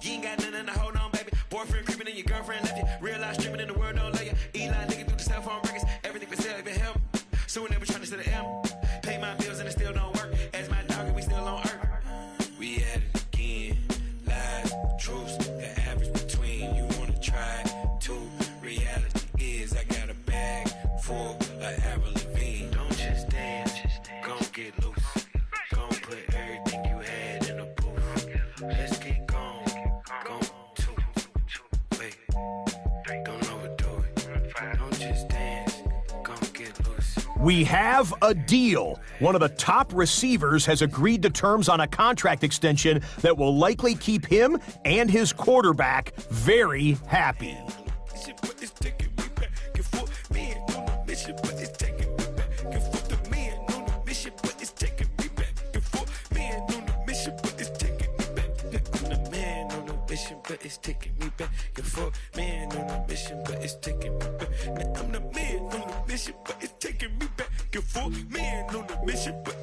You ain't got nothing to hold on, baby. Boyfriend creeping in your girlfriend left you. Real life streaming in the world, don't let you. Eli nigga through the cell phone records. Everything for sale, even him. So we never trying to set an M. Pay my bills and it still don't work. As my dog and we still on earth. We at it again. Lies, truths, the average between. You wanna try to. Reality is I got a bag full of Avril Lavigne. Don't just dance, gon' get loose. Gon' put everything you had in a booth. Let's get gone, go two. Wait, don't overdo it. Don't just dance, gon' get loose. We have a deal. One of the top receivers has agreed to terms on a contract extension that will likely keep him and his quarterback very happy. But it's taking me back and forth. Man on a mission, but it's taking me back. Now I'm the man on a mission, but it's taking me back and forth. Man on a mission, but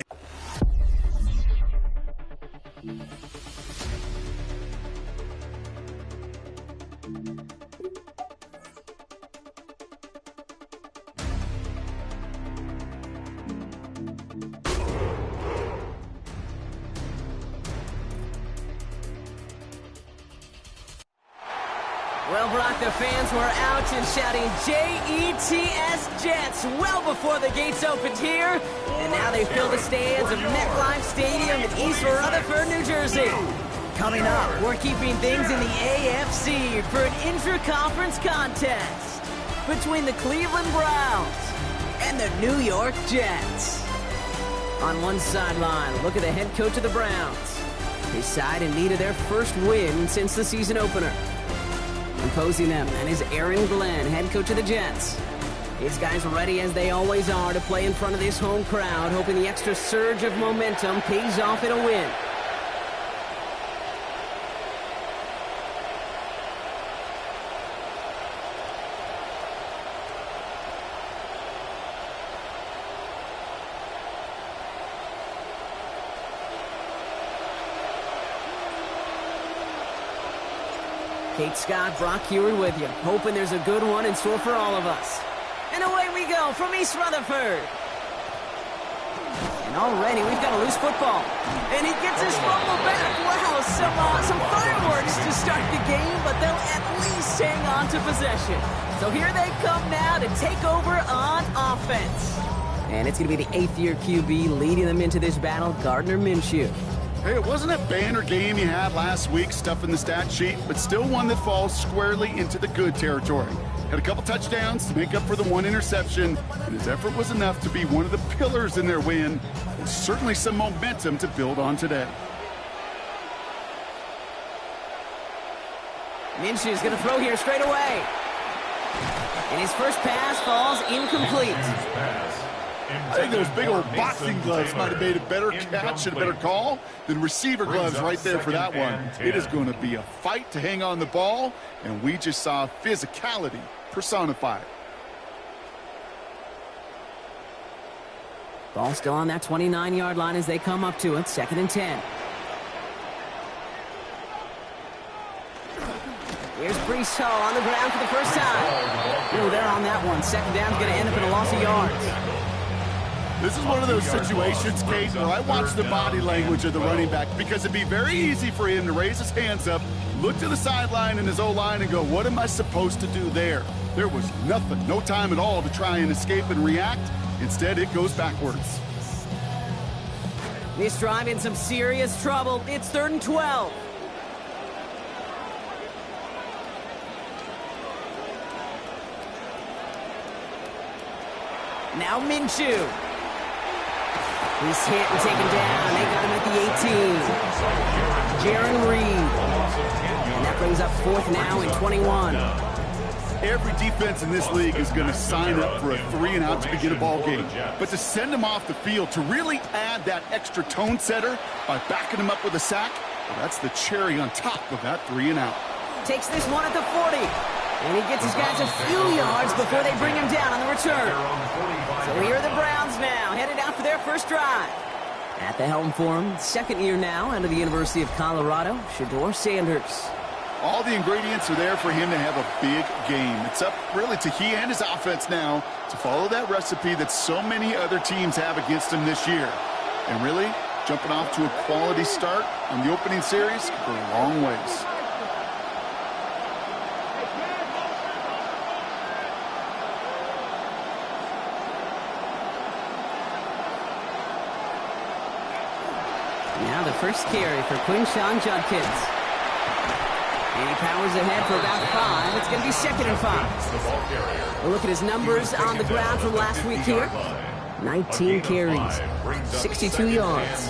Well, Brock, the fans were out and shouting J-E-T-S Jets well before the gates opened here. And now they fill the stands of MetLife Stadium in East Rutherford, New Jersey. Coming up, we're keeping things in the AFC for an intra-conference contest between the Cleveland Browns and the New York Jets. On one sideline, look at the head coach of the Browns. His side in need of their first win since the season opener. Imposing them, and is Aaron Glenn, head coach of the Jets. His guys ready as they always are to play in front of this home crowd, hoping the extra surge of momentum pays off in a win. Kate Scott, Brock Heward with you, hoping there's a good one in store for all of us. And away we go from East Rutherford. And already we've got a loose football. And he gets his fumble back. Wow, some fireworks to start the game, but they'll at least hang on to possession. So here they come now to take over on offense. And it's going to be the 8th-year QB leading them into this battle, Gardner Minshew. Hey, it wasn't a banner game he had last week, stuff in the stat sheet, but still one that falls squarely into the good territory. Had a couple touchdowns to make up for the one interception, and his effort was enough to be one of the pillars in their win. There's certainly some momentum to build on today. Minshew's going to throw here straight away. And his first pass falls incomplete. I think those big old boxing gloves might have made a better catch and a better call than receiver gloves right there for that one. It is going to be a fight to hang on the ball, and we just saw physicality personified. Ball still on that 29-yard line as they come up to it, 2nd and 10. Here's Brees Hall on the ground for the first time. Ooh, they're on that one. 2nd down's going to end up in a loss of yards. This is one of those situations, Kate, where I watch the body language of the running back because it'd be very easy for him to raise his hands up, look to the sideline in his O-line and go, what am I supposed to do there? There was nothing, no time at all to try and escape and react. Instead, it goes backwards. This drive in some serious trouble. It's 3rd and 12. Now Minshew. He's hit and taken down. They got him at the 18. Jaron Reed. And that brings up 4th now and 21. Every defense in this league is going to sign up for a 3-and-out to begin a ball game. But to send them off the field, to really add that extra tone setter by backing them up with a sack, well, that's the cherry on top of that 3-and-out. Takes this one at the 40. And he gets his guys a few yards before they bring him down on the return. So here are the Browns now, headed out for their first drive. At the helm for him, 2nd year now out of the University of Colorado, Shedeur Sanders. All the ingredients are there for him to have a big game. It's up really to he and his offense now to follow that recipe that so many other teams have against him this year. And really, jumping off to a quality start on the opening series could go a long ways. Now the first carry for Quinshawn Judkins. And he powers ahead for about 5. It's going to be 2nd and 5. We'll look at his numbers on the ground from last week here. 19 carries, 62 yards.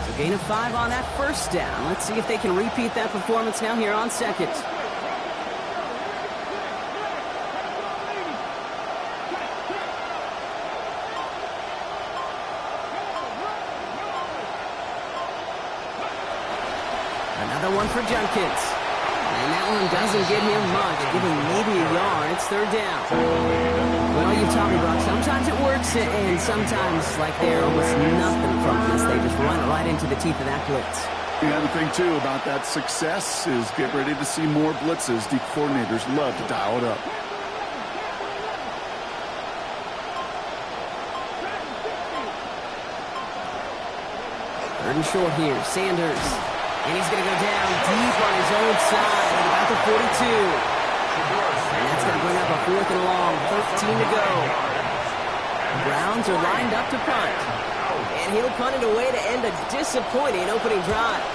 So gain of 5 on that first down. Let's see if they can repeat that performance now here on 2nd. Another one for Judkins. And that one doesn't give him much. Give him maybe a yard. It's 3rd down. Well, you taught me, Brock. Sometimes it works, and sometimes, like, there was nothing from this. They just run right into the teeth of that blitz. The other thing, too, about that success is get ready to see more blitzes. The coordinators love to dial it up. 3rd and short here. Sanders. And he's going to go down deep on his own side at about the 42. And that's going to bring up a 4th and long. 13 to go. The Browns are lined up to punt. And he'll punt it away to end a disappointing opening drive.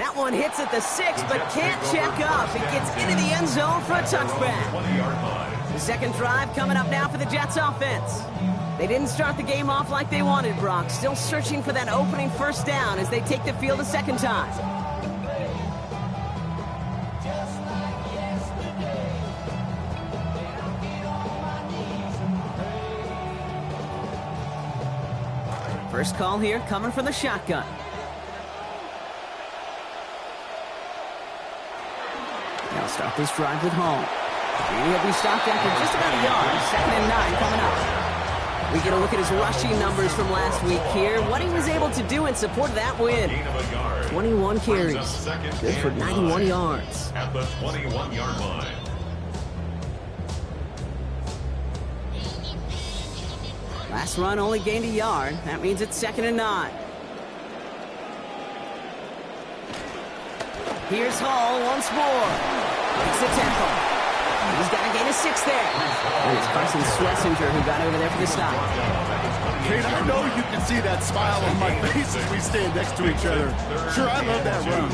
That one hits at the 6, but can't check up. It gets into the end zone for a touchback. The second drive coming up now for the Jets offense. They didn't start the game off like they wanted, Brock. Still searching for that opening first down as they take the field a second time. First call here coming from the shotgun. They'll start this drive with home. And he'll be stopped after just about a yard. 2nd and 9 coming up. We get a look at his rushing numbers from last week here. What he was able to do in support of that win. 21 carries. Good for 91 yards. At the 21-yard line. Last run only gained a yard. That means it's 2nd and 9. Here's Hall once more. Makes the tackle. He's got to gain a 6 there. And it's Carson Schlesinger who got over there for the stop. Kate, I know you can see that smile on my face as we stand next to each other. Sure, I love that run.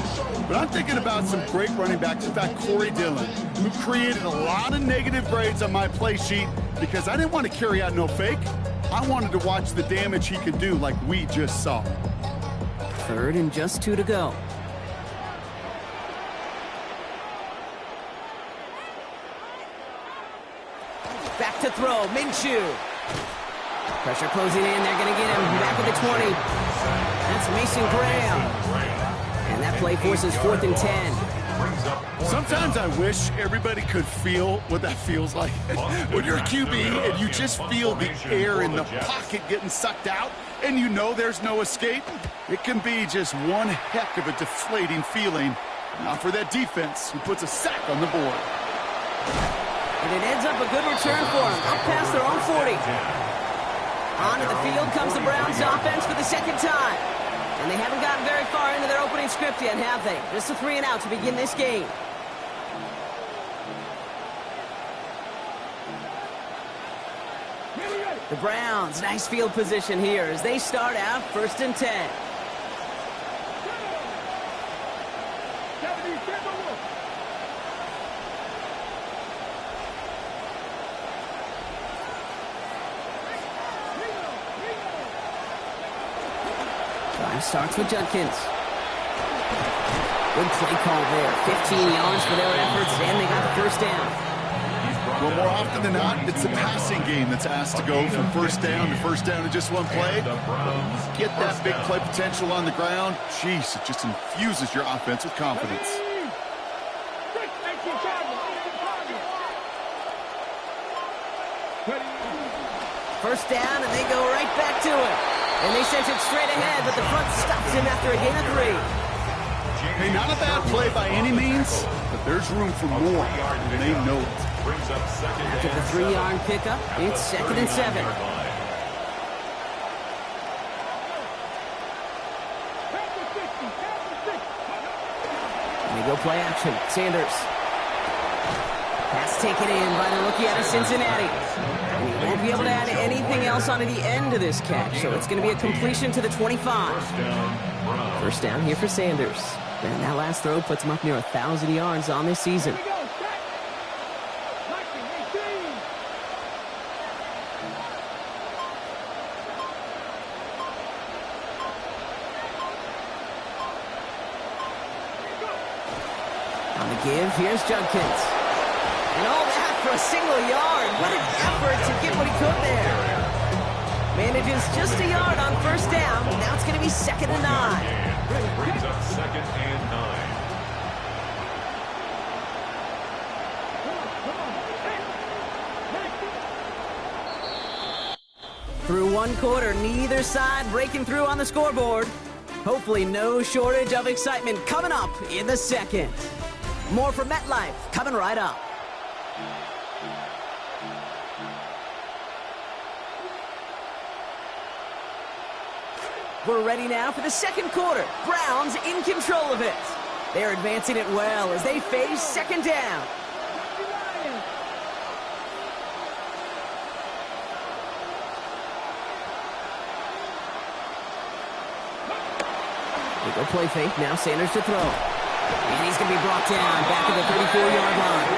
But I'm thinking about some great running backs. In fact, Corey Dillon, who created a lot of negative grades on my play sheet because I didn't want to carry out no fake. I wanted to watch the damage he could do like we just saw. 3rd and just 2 to go. Back to throw, Minshew. Pressure closing in, they're going to get him back at the 20. That's Mason Graham. And that play forces 4th and 10. Sometimes I wish everybody could feel what that feels like. When you're a QB and you just feel the air in the pocket getting sucked out and you know there's no escape, it can be just one heck of a deflating feeling. Now for that defense who puts a sack on the board. And it ends up a good return for them, up past their own 40. Onto the field comes the Browns offense for the 2nd time. And they haven't gotten very far into their opening script yet, have they? Just a 3 and out to begin this game. The Browns, nice field position here as they start out 1st and 10. Starts with Judkins. Good play call there. 15 yards for their efforts, and they got the first down. Well, more often than not, it's a passing game that's asked to go from first down to just one play. Get that big play potential on the ground. Jeez, it just infuses your offense with confidence. First down, and they go right back to it. And they sent it straight ahead, but the front stops him after a gain of 3. Hey, not a bad play by any means, but there's room for more, and they know it. After the 3-yard pickup, it's 2nd and 7. And they go play action. Sanders. Pass taken in by the rookie out of Cincinnati. And he won't be able to add anything else onto the end of this catch, so it's going to be a completion to the 25. First down here for Sanders. And that last throw puts him up near 1,000 yards on this season. On the give, here's Judkins. And all that for a single yard. What an effort to get what he could there. Manages just a yard on first down. Now it's going to be 2nd and 9. Brings up 2nd and 9. Through one quarter, neither side breaking through on the scoreboard. Hopefully no shortage of excitement coming up in the second. More from MetLife coming right up. We're ready now for the second quarter. Browns in control of it. They're advancing it well as they face 2nd down. They go play fake. Now Sanders to throw. And he's going to be brought down back at the 34-yard line.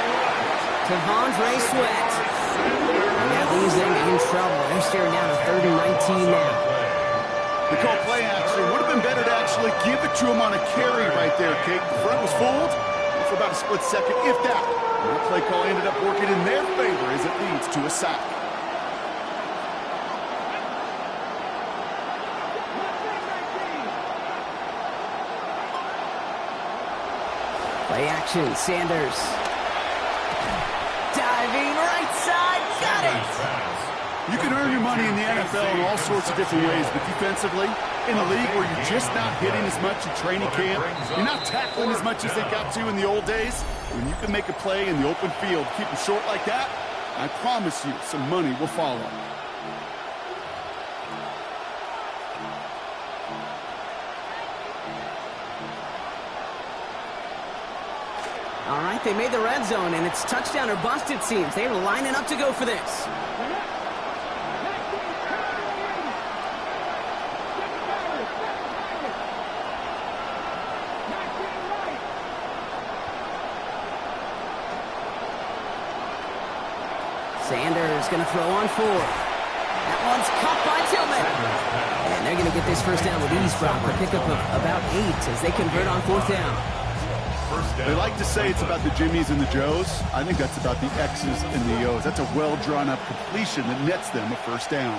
T'Vondre Sweat. And that leaves them in trouble. They're staring down a 3rd and 19 now. They call play action. Would have been better to actually give it to him on a carry right there, Kate. The front was fooled for about a split second, if that. And the play call ended up working in their favor as it leads to a sack. Play action, Sanders. Diving right side, got it! You can earn your money in the NFL in all sorts of different ways, but defensively, in a league where you're just not hitting as much in training camp, you're not tackling as much as they got to in the old days, when you can make a play in the open field, keep them short like that, I promise you some money will follow. All right, they made the red zone, and it's touchdown or bust, it seems. They're lining up to go for this. Sanders going to throw on 4. That one's caught by Tillman. And they're going to get this first down with ease, Brock. A pickup of about 8 as they convert on 4th down. They like to say it's about the Jimmies and the Joes. I think that's about the X's and the O's. That's a well-drawn-up completion that nets them a first down.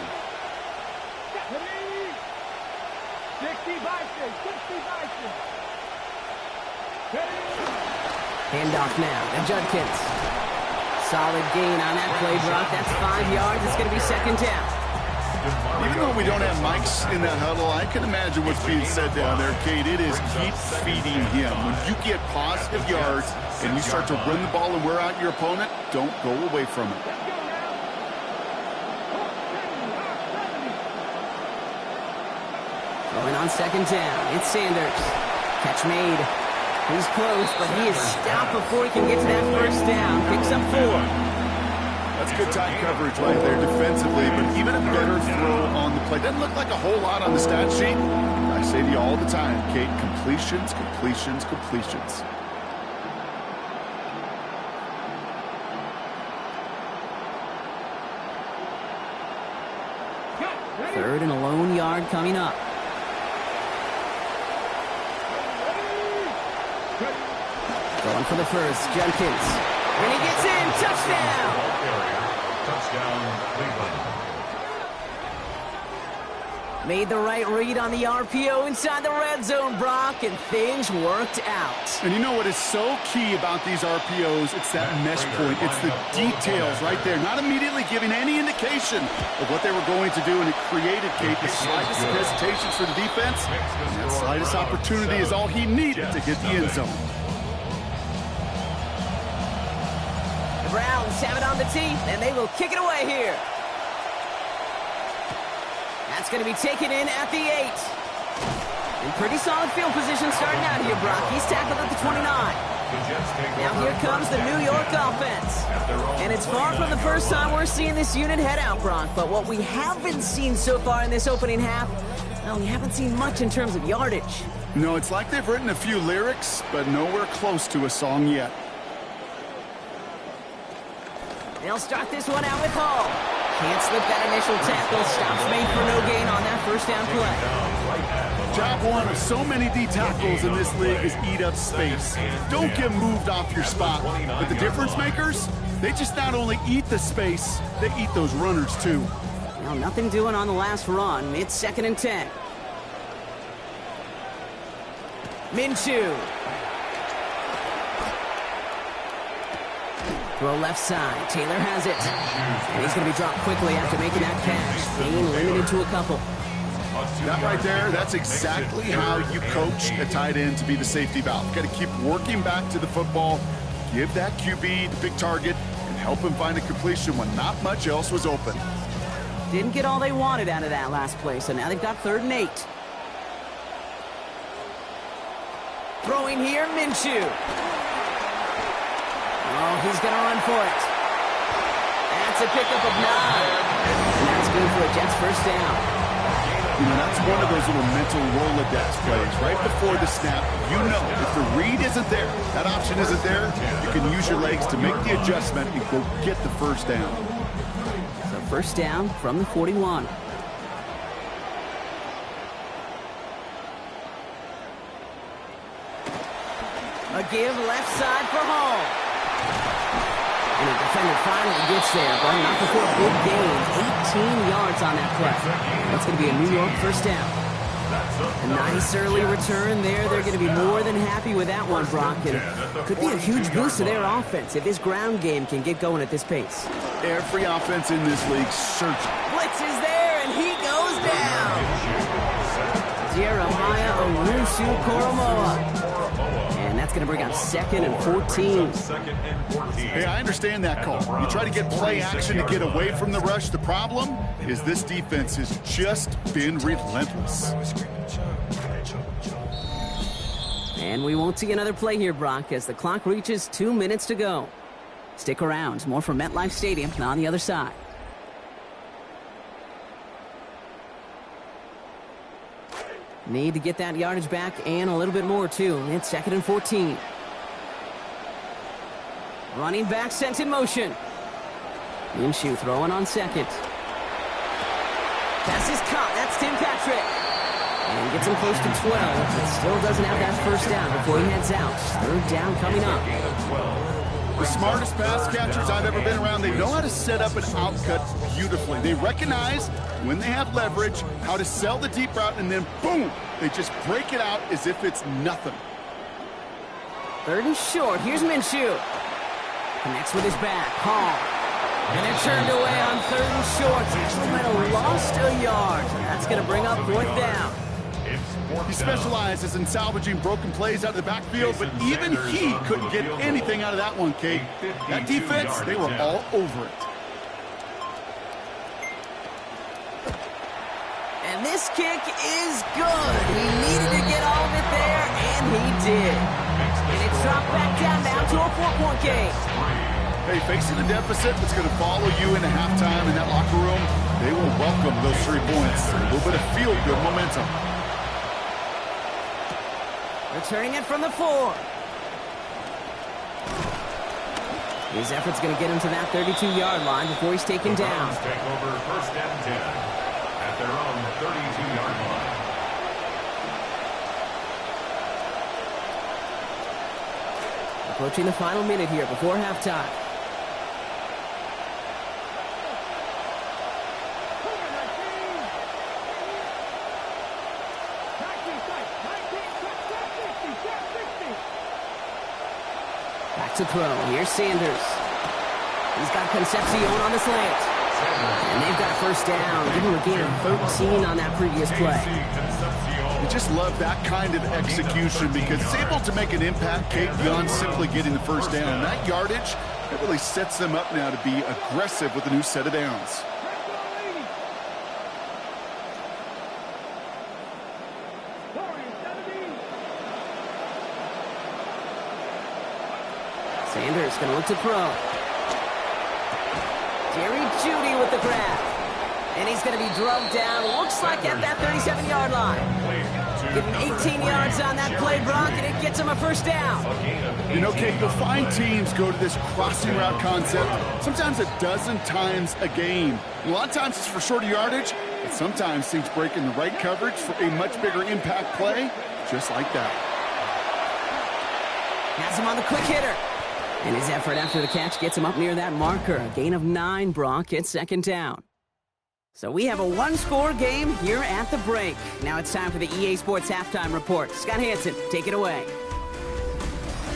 Handoff now to Judkins. Solid gain on that play, Brock. That's 5 yards. It's going to be 2nd down. Even though we don't have mics in that huddle, I can imagine what's being said down there, Kate. It is keep feeding him. When you get positive yards and you start to run the ball and wear out your opponent, don't go away from it. Going on 2nd down, it's Sanders. Catch made. He's close, but he is stopped before he can get to that first down. Picks up 4. That's good tight coverage right there defensively, but even a better throw on the play. Doesn't look like a whole lot on the stat sheet. I say to you all the time, Kate, completions, completions, completions. Third and a lone yard coming up. Going for the first, Judkins. And he gets in, touchdown! Touchdown, Cleveland. Made the right read on the RPO inside the red zone, Brock, and things worked out. And you know what is so key about these RPOs? It's that mesh point. It's the details right there. Not immediately giving any indication of what they were going to do, and it created, Kate, the slightest hesitations for the defense. And that slightest opportunity is all he needed to hit the end zone. The Browns have it on the tee, and they will kick it away here. That's going to be taken in at the 8. In pretty solid field position starting out here, Brock. He's tackled at the 29. Now here comes the New York offense. And it's far from the first time we're seeing this unit head out, Brock. But what we haven't seen so far in this opening half, well, we haven't seen much in terms of yardage. No, it's like they've written a few lyrics, but nowhere close to a song yet. They'll start this one out with Hall. Can't slip that initial tackle. Stops made for no gain on that first down play. Job one of so many D tackles in this league is eat up space. Don't get moved off your spot. But the difference makers, they just not only eat the space, they eat those runners too. Well, nothing doing on the last run. It's 2nd and 10. Minshew. Throw left side. Taylor has it. And he's going to be dropped quickly after making that catch. Being limited to a couple. That right there, that's exactly how you coach a tight end to be the safety valve. Got to keep working back to the football, give that QB the big target, and help him find a completion when not much else was open. Didn't get all they wanted out of that last play, so now they've got 3rd and 8. Throwing here, Minshew. Oh, he's going to run for it. That's a pickup of 9. And that's good for a Jets first down. You know, that's one of those little mental Rolodex plays. Right before the snap, you know if the read isn't there, that option isn't there, you can use your legs to make the adjustment and go get the first down. So first down from the 41. A give left side for Hall. And the defender finally gets there, but not before a big gain. 18 yards on that play. That's going to be a New York first down. A nice early return there. They're going to be more than happy with that one, Brock. And could be a huge boost to their offense if this ground game can get going at this pace. Every offense in this league searching. Blitz is there, and he goes down. Jeremiah Owusu-Koramoah. And that's going to bring up 2nd and 14. Hey, I understand that call. You try to get play action to get away from the rush. The problem is this defense has just been relentless. And we won't see another play here, Brock, as the clock reaches 2 minutes to go. Stick around. More from MetLife Stadium on the other side. Need to get that yardage back and a little bit more, too. It's 2nd and 14. Running back sent in motion. Minshew throwing on 2nd. Pass is caught. That's Tim Patrick. And gets him close to 12, but still doesn't have that first down before he heads out. 3rd down coming up. The smartest pass catchers I've ever been around, they know how to set up an outcut beautifully. They recognize when they have leverage, how to sell the deep route, and then boom, they just break it out as if it's nothing. 3rd and short. Here's Minshew. Connects with his back. Hall. And they're turned away on 3rd and short. Actually might have lost a yard. That's going to bring up 4th down. He specializes in salvaging broken plays out of the backfield, but even he couldn't get anything out of that one, Kate. That defense, they were all over it. And this kick is good. He needed to get all of it there, and he did. And it's dropped back down now to a 4-point game. Hey, facing a deficit that's going to follow you into halftime in that locker room, they will welcome those 3 points. A little bit of feel-good momentum. Returning it from the 4. His effort's going to get him to that 32-yard line before he's taken down. Take over 1st and 10 at their own 32-yard line. Approaching the final minute here before halftime. to throw. Here's Sanders. He's got Concepcion on the slant. And they've got a first down. Give him a gain of 13 on that previous play. You just love that kind of execution because it's able to make an impact, Kate, beyond simply getting the first down. That yardage, it really sets them up now to be aggressive with a new set of downs. Sanders going to look to throw. Jerry Jeudy with the grab. And he's going to be drugged down, looks like at that 37-yard line. Getting 18 yards on that play, Brock, and it gets him a first down. You know, Kate, you'll find teams go to this crossing route concept sometimes a dozen times a game. A lot of times it's for shorter yardage, but sometimes things break in the right coverage for a much bigger impact play, just like that. Has him on the quick hitter. And his effort after the catch gets him up near that marker. A gain of 9, Brock. It's second down. So we have a one-score game here at the break. Now it's time for the EA Sports Halftime Report. Scott Hansen, take it away.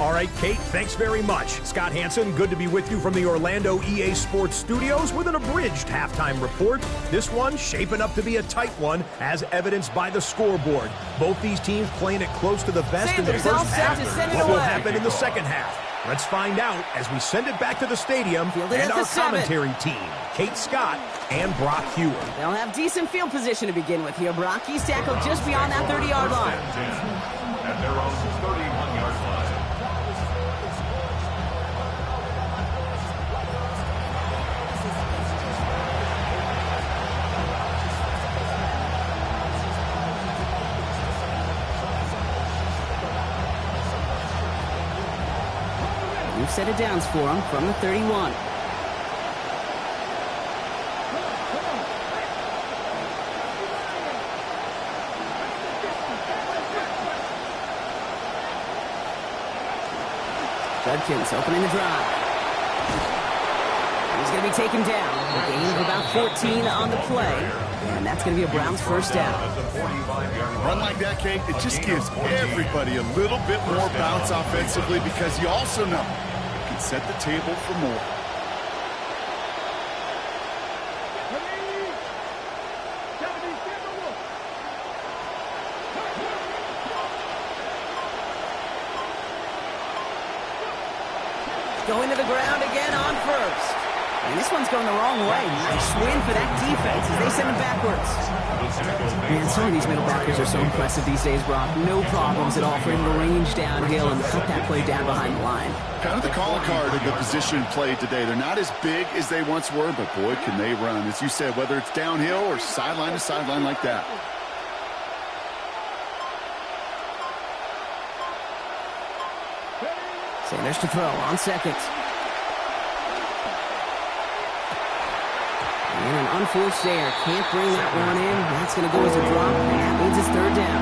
All right, Kate, thanks very much. Scott Hansen, good to be with you from the Orlando EA Sports Studios with an abridged halftime report. This one shaping up to be a tight one, as evidenced by the scoreboard. Both these teams playing it close to the vest in the first half. What will happen in the second half? Let's find out as we send it back to the stadium and our commentary team, Kate Scott and Brock Hewer. They'll have decent field position to begin with here, Brock. He's tackled just beyond that 30-yard line. At their own 31-yard line. We've set it downs for him from the 31. Judkins opening the drive. He's going to be taken down. A gain of about 14 on the play. And that's going to be a Browns first down. Run like that, Kate, it just gives everybody a little bit more bounce offensively because you also know you can set the table for more. Going to the ground again on first. And this one's going the wrong way. Nice win for that defense as they send it backwards. Man, some of these middle backers are so impressive these days, Brock. No problems at all for him to range downhill and cut that play down behind the line. Kind of the calling card of the position played today. They're not as big as they once were, but boy, can they run. As you said, whether it's downhill or sideline to sideline like that. Sanders to throw on second. And an unforced error. Can't bring that one in. That's going to go as a drop, and that means it's third down.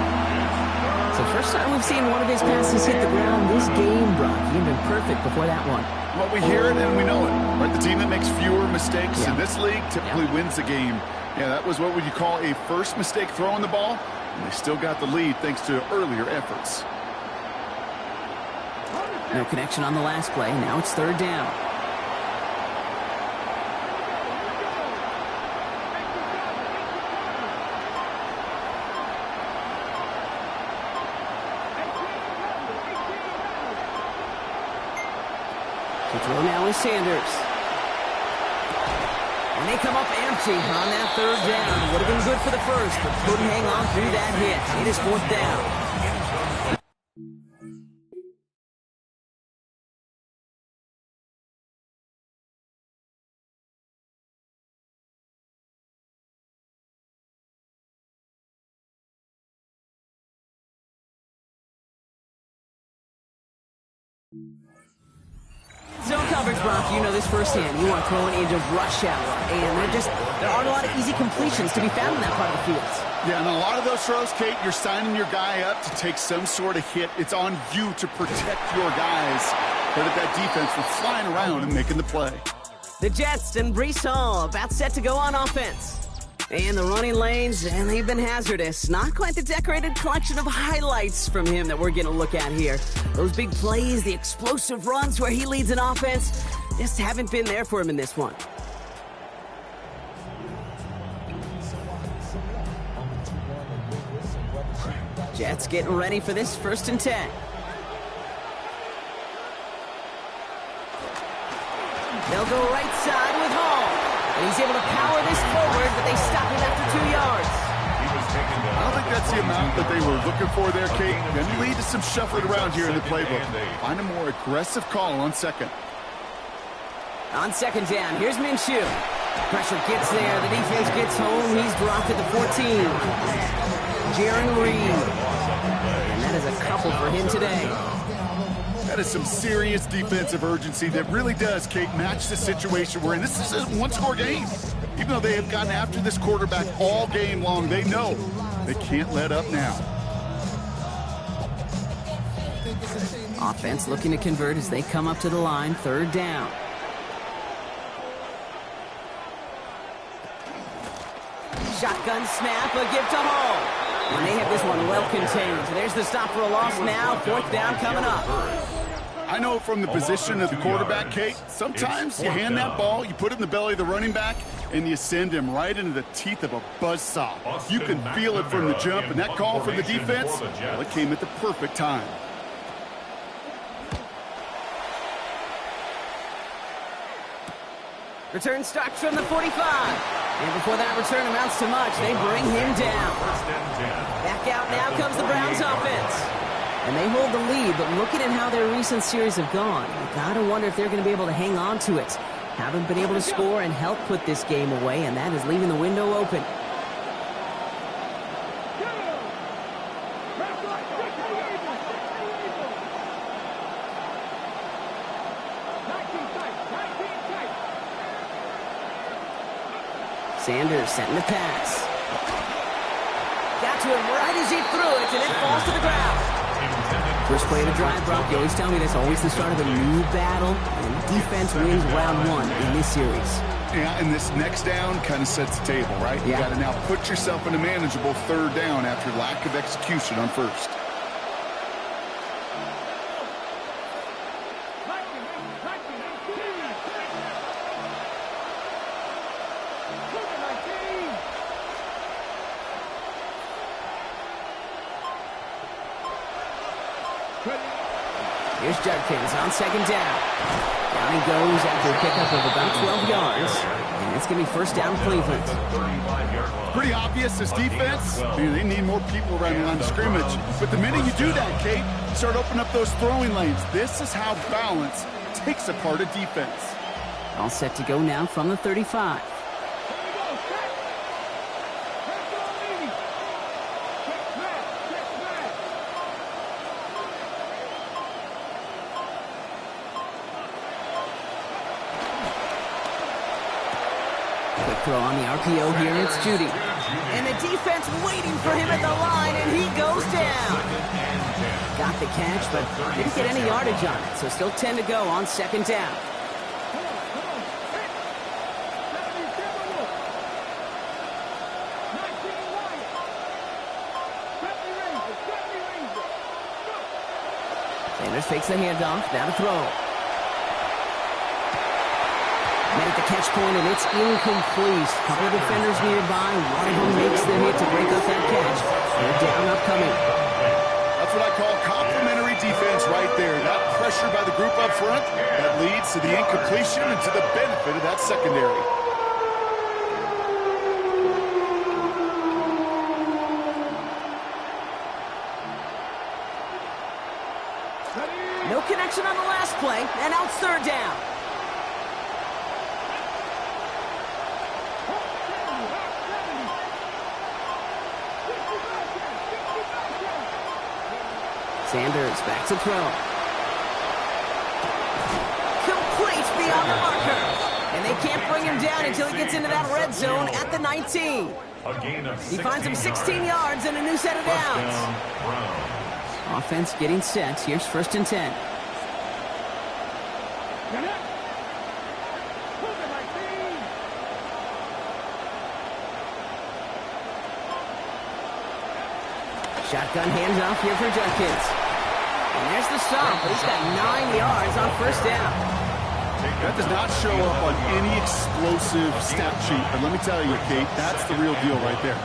So first time we've seen one of his passes hit the ground this game, Brock. He'd been perfect before that one. Well, we hear it and we know it. Right? The team that makes fewer mistakes in this league typically wins the game. Yeah, that was what would you call a first mistake throwing the ball, and they still got the lead thanks to earlier efforts. No connection on the last play. Now it's third down. To throw now is Sanders. And they come up empty on that third down. Would have been good for the first, but couldn't hang on through that hit. It is fourth down. Zone coverage, Brock, you know this firsthand. You want throwing into rush hour, and there aren't a lot of easy completions to be found in that part of the field. Yeah, and a lot of those throws, Kate, you're signing your guy up to take some sort of hit. It's on you to protect your guys. But at that defense, we're flying around and making the play. The Jets and Breece Hall about set to go on offense. And the running lanes, and they've been hazardous. Not quite the decorated collection of highlights from him that we're going to look at here. Those big plays, the explosive runs where he leads an offense, just haven't been there for him in this one. Jets getting ready for this 1st and 10. They'll go right side with Hall. And he's able to power this forward, but they stop him after 2 yards. I don't think that's the amount that they were looking for there, Kate. Going to lead to some shuffling around here in the playbook. Find a more aggressive call on 2nd. On 2nd down, here's Minshew. Pressure gets there. The defense gets home. He's dropped at the 14. Jaron Reed. And that is a couple for him today. That is some serious defensive urgency that really does, Kate, match the situation we're in. This is a one-score game. Even though they have gotten after this quarterback all game long, they know they can't let up now. Offense looking to convert as they come up to the line, 3rd down. Shotgun snap, a give to Hall. And they have this one well contained. There's the stop for a loss now. 4th down coming up. I know from the position of the quarterback, Kate, sometimes you hand that ball, you put it in the belly of the running back, and you send him right into the teeth of a buzzsaw. You can feel it from the jump, and that call from the defense, well, it came at the perfect time. Return starts from the 45. And before that return amounts to much, they bring him down. Back out now comes the Browns offense. And they hold the lead, but looking at how their recent series have gone, you gotta wonder if they're gonna be able to hang on to it. Haven't been able to score and help put this game away, and that is leaving the window open. Sanders setting the pass. Got to him right as he threw it, and it falls to the ground. First play of the drive, Brock. You always tell me that's always the start of a new battle, and defense wins round 1 in this series. Yeah, and this next down kind of sets the table, right? You got to now put yourself in a manageable 3rd down after lack of execution on 1st. Here's Judkins on 2nd down. Down he goes after a pickup of about 12 yards. And it's going to be 1st down Cleveland. Pretty obvious as defense. They need more people around the line of scrimmage. But the minute you do that, Kate, you start opening up those throwing lanes. This is how balance takes apart a defense. All set to go now from the 35. Throw on the RPO here, it's Judy. And the defense waiting for him at the line, and he goes down. Got the catch, but didn't get any yardage on it, so still 10 to go on 2nd down. Sanders takes the handoff, now to throw. Made at the catch point, and it's incomplete. Couple of defenders nearby. One of them makes the hit to break up that catch. They're down upcoming. That's what I call complimentary defense right there. That pressure by the group up front, that leads to the incompletion and to the benefit of that secondary. No connection on the last play, and now it's 3rd down. Sanders back to throw. Complete beyond the marker. And they can't bring him down until he gets into that red zone at the 19. He finds him 16 yards and a new set of downs. Offense getting set. Here's 1st and 10. Shotgun handoff here for Judkins. And there's the stop, but he's got 9 yards on first down. That does not show up on any explosive stat sheet, but let me tell you, Kate, that's the real deal right there.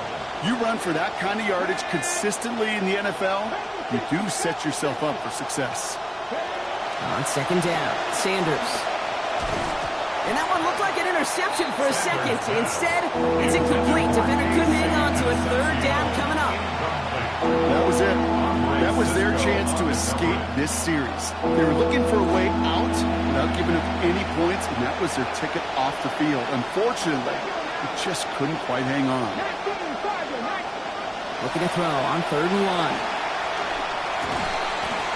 You run for that kind of yardage consistently in the NFL, you do set yourself up for success. On second down, Sanders. And that one looked like an interception for a second. Instead, it's incomplete. Defender couldn't hang on to it. Third down coming up. That was it. That was their chance to escape this series. They were looking for a way out without giving up any points, and that was their ticket off the field. Unfortunately, they just couldn't quite hang on. Looking to throw on 3rd and 1.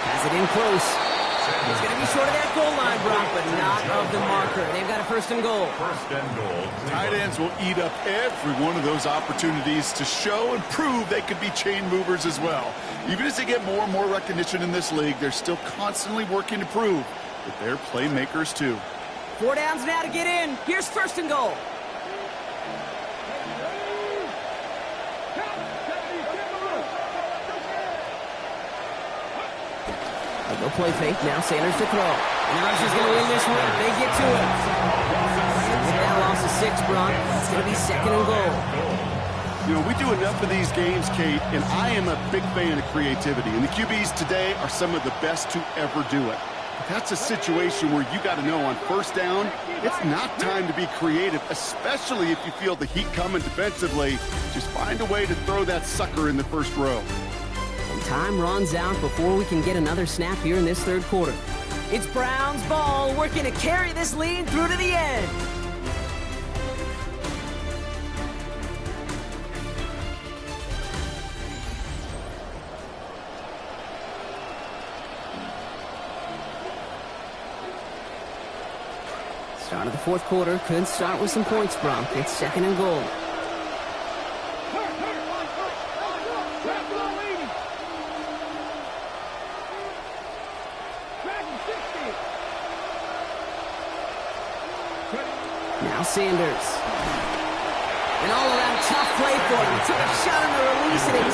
Has it in close. He's going to be short of that goal line, Brock, but not of the marker. They've got a 1st and goal. First and goal. Tight ends will eat up every one of those opportunities to show and prove they could be chain movers as well. Even as they get more and more recognition in this league, they're still constantly working to prove that they're playmakers too. 4 downs now to get in. Here's 1st and goal. They'll play fake now. Sanders to throw. And the Russians going to win this one. They get to it. With that loss of 6, Brock, it's going to be 2nd and goal. You know, we do enough of these games, Kate, and I am a big fan of creativity. And the QBs today are some of the best to ever do it. But that's a situation where you got to know on 1st down, it's not time to be creative, especially if you feel the heat coming defensively. Just find a way to throw that sucker in the 1st row. Time runs out before we can get another snap here in this 3rd quarter. It's Brown's ball working to carry this lead through to the end. Start of the 4th quarter could start with some points, Brock. It's 2nd and goal. Now Sanders. And all around tough play for him. Took a shot on the release and it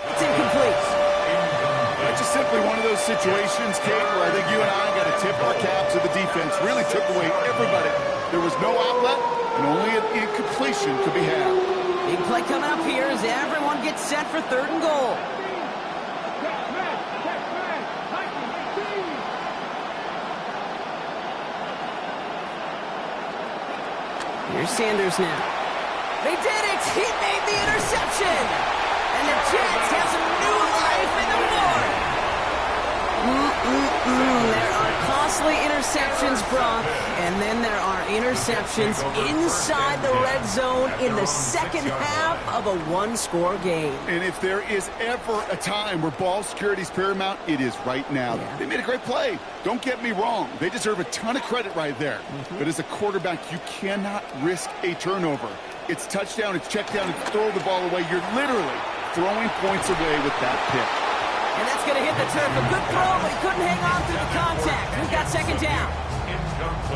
it's incomplete. It's just simply one of those situations, Kate, where I think you and I got to tip our cap to the defense. Really took away everybody. There was no outlet, and only an incompletion could be had. Big play coming up here as everyone gets set for 3rd and goal. Here's Sanders now. They did it! He made the interception! And the Jets have some new life in the north! There are costly interceptions, Brock, and then there are interceptions inside the red zone in the 2nd half of a 1-score game. And if there is ever a time where ball security is paramount, it is right now. Yeah. They made a great play. Don't get me wrong. They deserve a ton of credit right there. But as a quarterback, you cannot risk a turnover. It's touchdown, it's check down, it's throw the ball away. You're literally throwing points away with that pick. And that's going to hit the turf. A good throw, but he couldn't hang on through the contact. We've got 2nd down.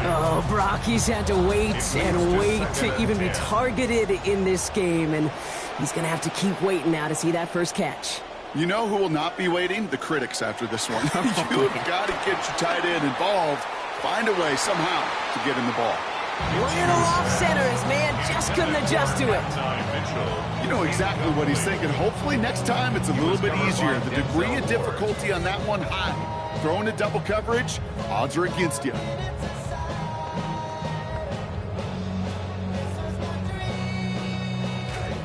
Oh, Brock, he's had to wait and wait to even be targeted in this game. And he's going to have to keep waiting now to see that first catch. You know who will not be waiting? The critics after this one. You have got to get your tight end involved. Find a way somehow to get him the ball. Little off center. His man just couldn't adjust to it. You know exactly what he's thinking. Hopefully next time it's a little bit easier. The degree of difficulty on that one high. Throwing a double coverage, odds are against you.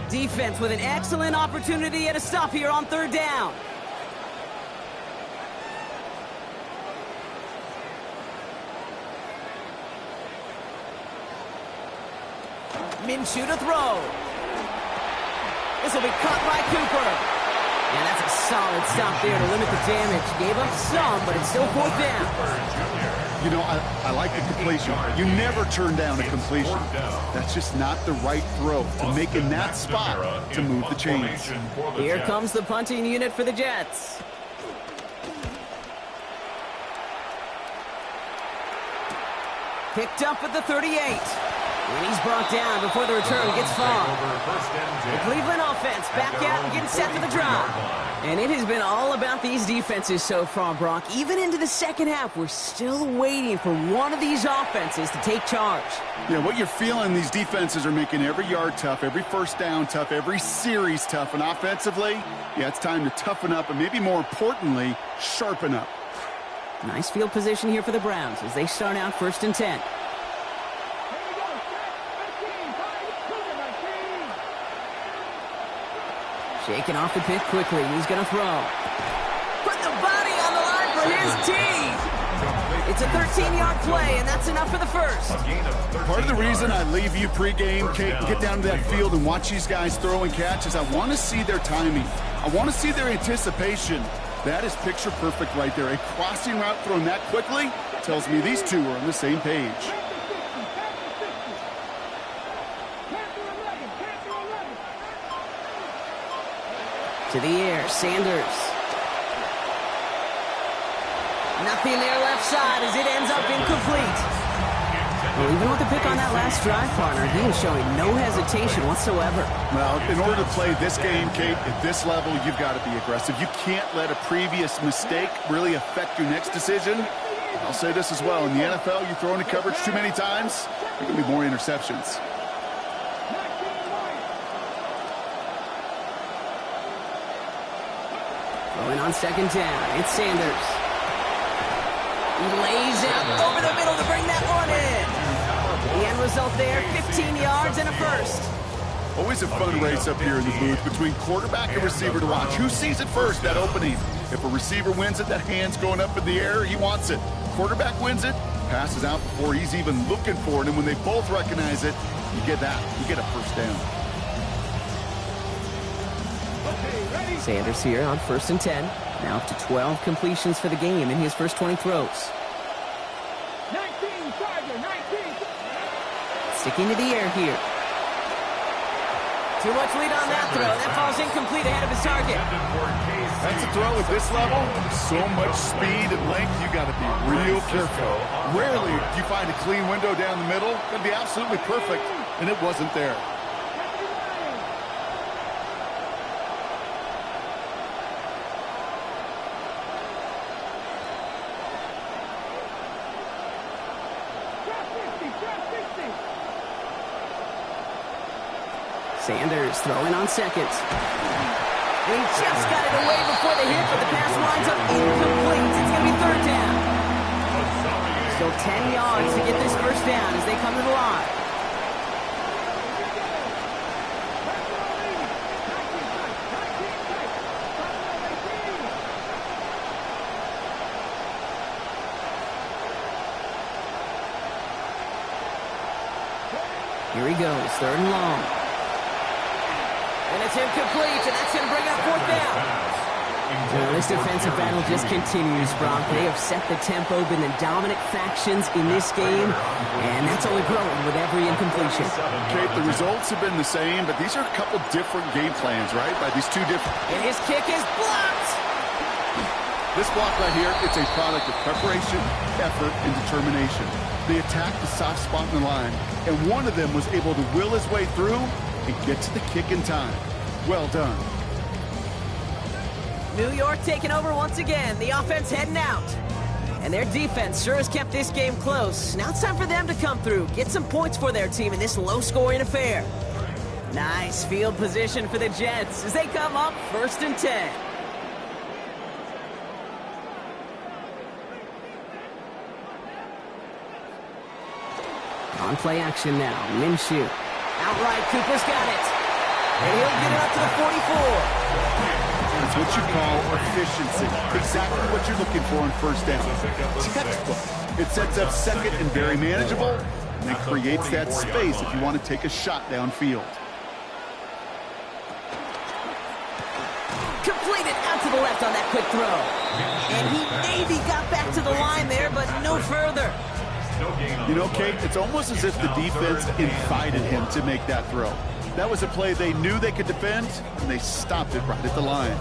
Defense with an excellent opportunity at a stop here on 3rd down. Minshew to throw. This will be caught by Cooper. And that's a solid stop there to limit the damage. Gave up some, but it's still 4th down. You know, I like the completion. You never turn down a completion. That's just not the right throw to make in that spot to move the chains. Here comes the punting unit for the Jets. Picked up at the 38. And he's brought down before the return gets far. The Cleveland offense back out and getting set for the drive. And it has been all about these defenses so far, Brock. Even into the second half, we're still waiting for one of these offenses to take charge. Yeah, what you're feeling, these defenses are making every yard tough, every first down tough, every series tough. And offensively, yeah, it's time to toughen up and maybe more importantly, sharpen up. Nice field position here for the Browns as they start out 1st and 10. Shaking off the pick quickly. He's going to throw. Put the body on the line for his team. It's a 13-yard play, and that's enough for the first. Part of the reason I leave you pregame, Kate, and get down to that field and watch these guys throw and catch is I want to see their timing. I want to see their anticipation. That is picture perfect right there. A crossing route thrown that quickly tells me these two are on the same page. To the air, Sanders. Nothing there left side as it ends up incomplete. Well, even with the pick on that last drive, partner, he is showing no hesitation whatsoever. Well, in order to play this game, Kate, at this level, you've got to be aggressive. You can't let a previous mistake really affect your next decision. I'll say this as well. In the NFL, you throw into coverage too many times, there can be more interceptions. Going on 2nd down, it's Sanders. He lays out over the middle to bring that one in. The end result there, 15 yards and a first. Always a fun race up here in the booth between quarterback and receiver to watch. Who sees it first, that opening? If a receiver wins it, that hand's going up in the air, he wants it. Quarterback wins it, passes out before he's even looking for it, and when they both recognize it, you get that. You get a first down. Sanders here on 1st and 10. Now up to 12 completions for the game in his first 20 throws. 19, Tiger, 19. Sticking to the air here. Too much lead on that throw. That falls incomplete ahead of his target. That's a throw at this level. So much speed and length, you got to be real careful. Rarely do you find a clean window down the middle. That'd be absolutely perfect, and it wasn't there. Sanders throwing on 2nd. He just got it away before the hit, but the pass winds up incomplete. It's going to be 3rd down. Still 10 yards to get this first down as they come to the line. Here he goes, 3rd and long. And it's incomplete, and that's going to bring up 4th down. Well, this defensive battle just continues, Brock. They have set the tempo, been the dominant factions in this game, and that's only growing with every incompletion. Kate, the results have been the same, but these are a couple different game plans, right? By these two different... And his kick is blocked! This block right here, it's a product of preparation, effort, and determination. They attacked the soft spot in the line, and one of them was able to will his way through and get to the kick in time. Well done. New York taking over once again. The offense heading out. And their defense sure has kept this game close. Now it's time for them to come through, get some points for their team in this low-scoring affair. Nice field position for the Jets as they come up 1st and 10. On play action now, Minshew. Outright, Cooper's got it. And he'll get it up to the 44. It's what you call efficiency. Exactly what you're looking for on 1st down. Textbook. It sets up 2nd and very manageable, and it creates that space if you want to take a shot downfield. Completed out to to the left on that quick throw. And he maybe got back to the line there, but no further. You know, Kate, it's almost as if the defense invited him to make that throw. That was a play they knew they could defend, and they stopped it right at the line.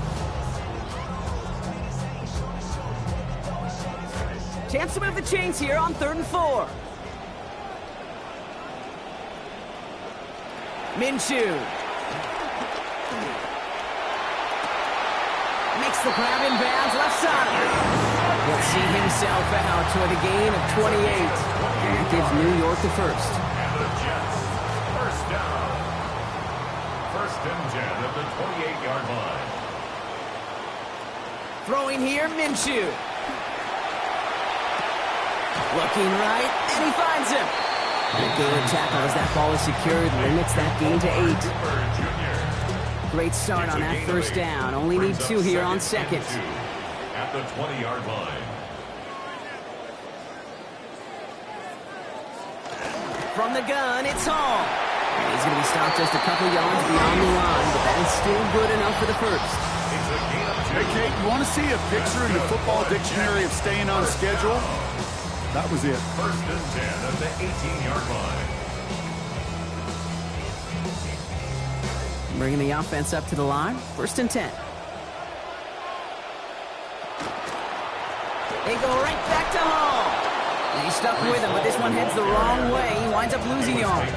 Chance to move the chains here on 3rd and 4. Minshew. Makes the grab in bounds, left side. He'll see himself out toward a gain of 28. And that gives New York the first. And the Jets, first down. 1st and 10 at the 28-yard line. Throwing here, Minshew. Looking right, and he finds him. And a good tackle as that ball is secured, limits that gain to 8. Great start on that 1st down. Only need 2 here on 2nd. At the 20-yard line. From the gun, it's Hall. And he's going to be stopped just a couple yards beyond the line, but that is still good enough for the first. Hey, Kate, you want to see a picture in the football dictionary of staying on schedule? That was it. 1st and 10 at the 18-yard line. Bringing the offense up to the line. 1st and 10. They go right back to Hall. And he's stuck with him, but this one heads the wrong way. He winds up losing yards.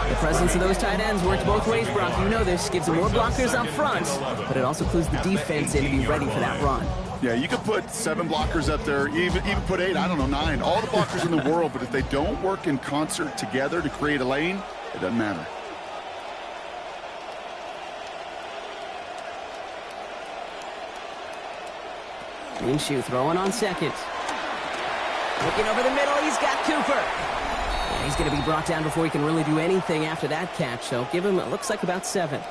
The presence of those tight ends works both ways, Brock. You know this. Gives them more blockers up front, but it also clues the defense in to be ready for that run. Yeah, you could put 7 blockers up there, even put 8, I don't know, 9. All the blockers in the world, but if they don't work in concert together to create a lane, it doesn't matter. Minshew throwing on 2nd. Looking over the middle, he's got Cooper. And he's going to be brought down before he can really do anything after that catch. So give him, it looks like about 7.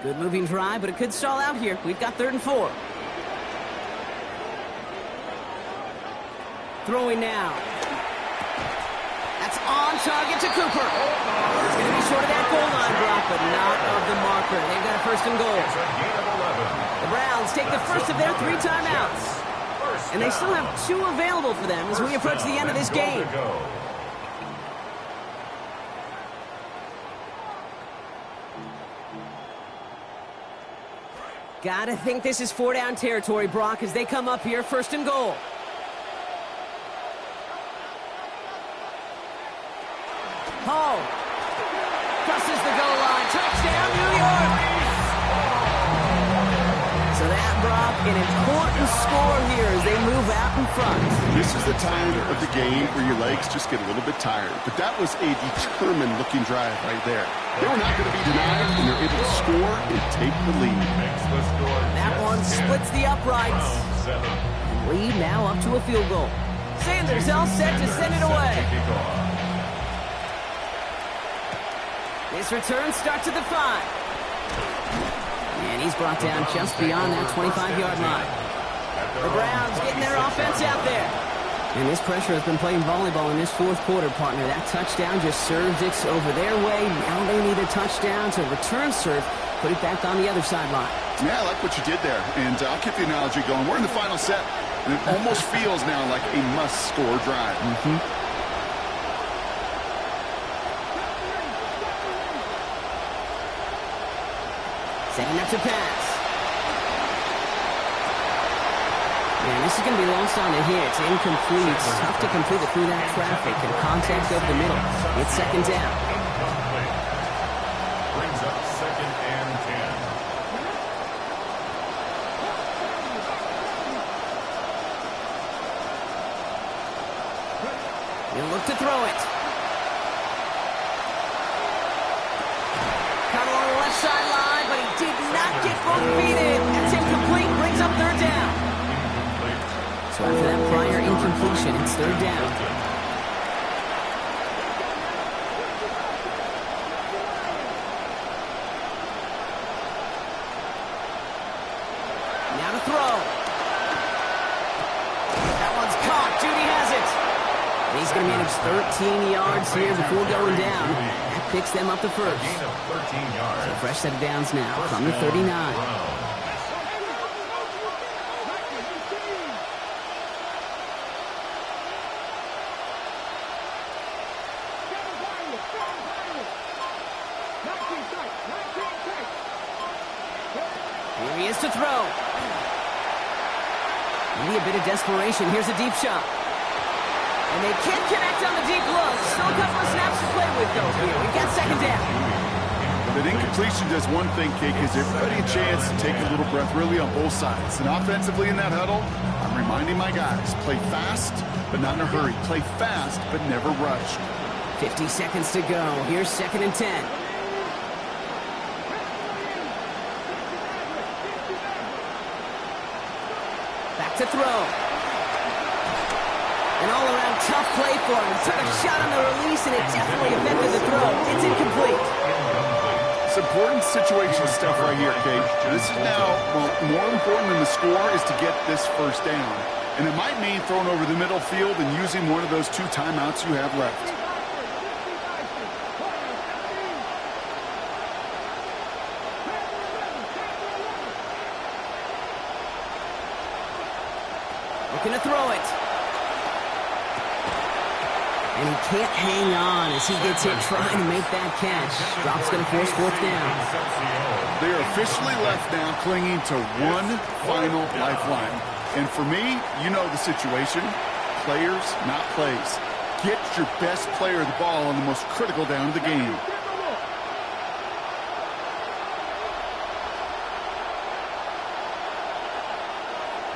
Good moving drive, but it could stall out here. We've got 3rd and 4. Throwing now. That's on target to Cooper. He's going to be short of that goal line, Brock, but not of the marker. They've got a 1st and goal. The Browns take the first of their 3 timeouts. And they still have 2 available for them as we approach the end of this game. Gotta think this is 4-down territory, Brock, as they come up here, 1st and goal. Hall crosses the goal line. Touchdown, New York! So that, Brock, an important score here as they move out in front. This is the time of the game where your legs just get a little bit tired. But that was a determined-looking drive right there. They were not going to be denied, and they're able to score and take the lead. That one splits the uprights. Lead now up to a field goal. Sanders all set to send it away. This return starts at the 5. And he's brought down just beyond that 25-yard line. The Browns getting their offense out there. And this pressure has been playing volleyball in this 4th quarter, partner. That touchdown just serves it over their way. Now they need a touchdown to return serve, put it back on the other sideline. Yeah, I like what you did there. And I'll keep the analogy going. We're in the final set, and it almost feels now like a must-score drive. Setting up to pass. And this is going to be lost on the hit. It's incomplete. It's tough to complete it through that traffic and contact over the middle. It's 2nd down. Brings up 2nd and 10. He'll look to throw it. Caught along the left sideline, but he did not get both feet in. That's incomplete. Brings up 3rd down. So after that prior incompletion, it's 3rd down. going to manage 13 yards here before going down. That picks them up the first. Gain of 13 yards. So a fresh set of downs now from the 39. Here he is to throw. Maybe a bit of desperation. Here's a deep shot. And they can't connect on the deep look. Still a couple of snaps to play with, though, here. We've got second down. But incompletion does one thing, Kate, gives everybody a chance to take a little breath, really, on both sides. And offensively in that huddle, I'm reminding my guys, play fast, but not in a hurry. Play fast, but never rush. 50 seconds to go. Here's 2nd and 10. Back to throw. An all-around tough play for him. Took a shot on the release, and it definitely affected the throw. It's incomplete. It's important situation stuff right here, Kate. This is now, well, more important than the score is to get this first down. And it might mean throwing over the middle field and using one of those 2 timeouts you have left. Looking to throw it. And he can't hang on as he gets hit trying to make that catch. Drop's going to force 4th down. They are officially left now clinging to one final lifeline. And for me, you know the situation. Players, not plays. Get your best player the ball on the most critical down of the game.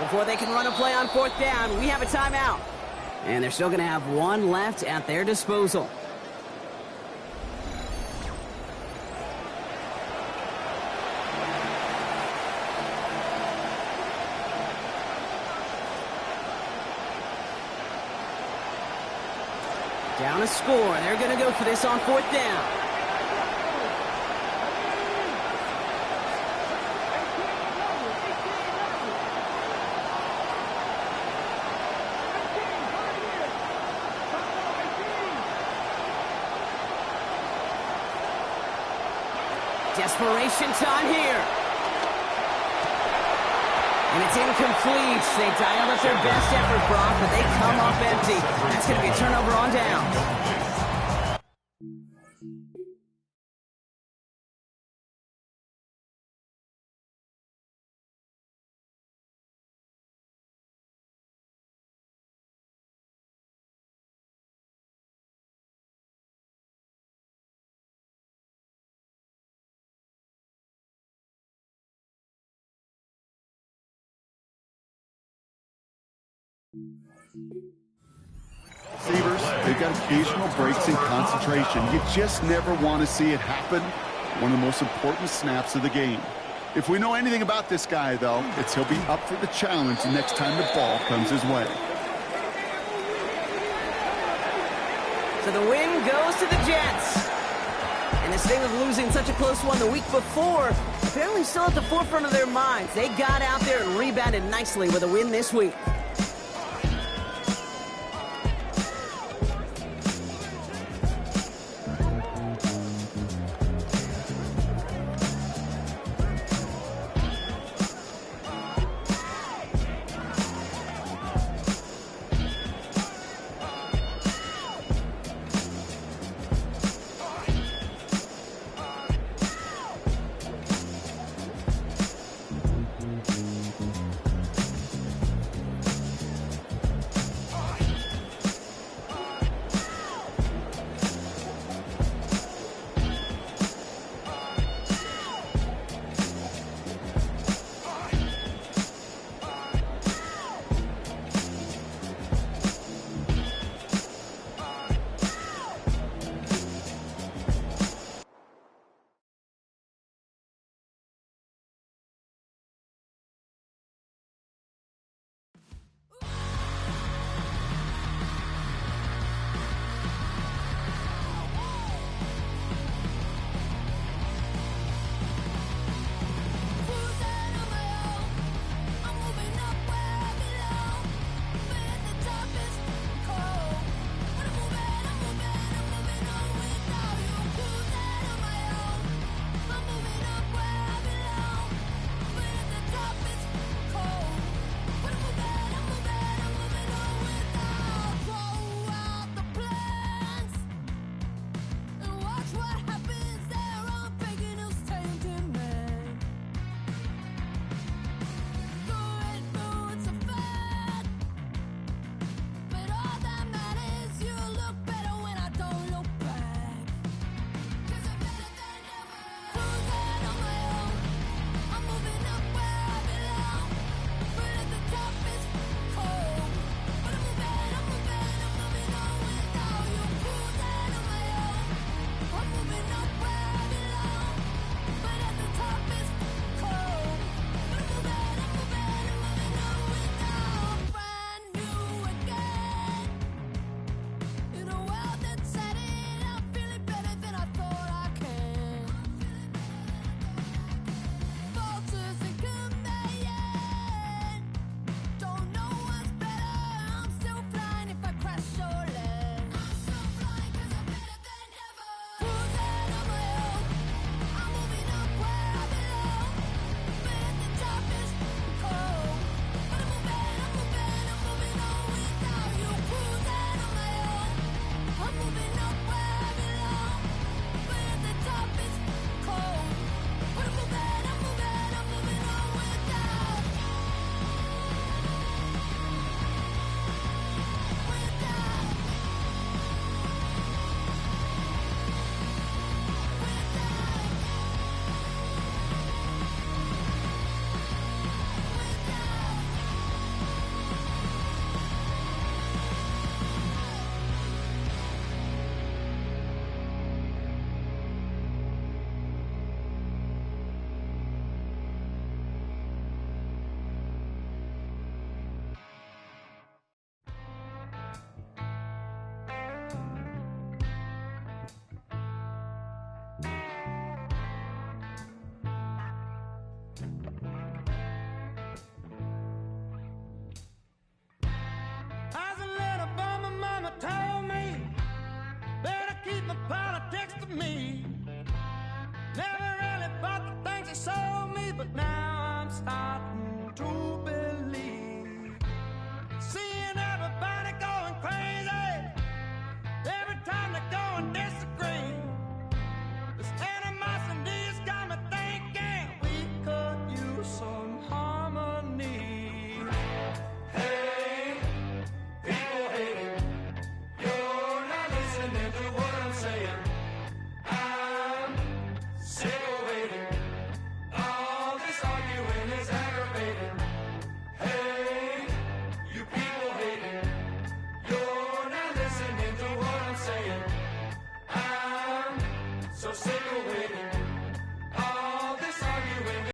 Before they can run a play on 4th down, we have a timeout. And they're still going to have one left at their disposal. Down a score. They're going to go for this on 4th down. Desperation time here. And it's incomplete. They dialed up their best effort, Brock, but they come up empty. That's going to be a turnover on down. Receivers, they've got occasional breaks in concentration. You just never want to see it happen. One of the most important snaps of the game. If we know anything about this guy, though, it's he'll be up for the challenge the next time the ball comes his way. So the win goes to the Jets. And this thing of losing such a close one the week before, apparently still at the forefront of their minds. They got out there and rebounded nicely with a win this week. Never really bought the things they sold me, but now I'm starting to believe. Seeing everybody going crazy every time they go and disagree. This animosity has got me thinking we could use some harmony. Hey, people hate, you're not listening to what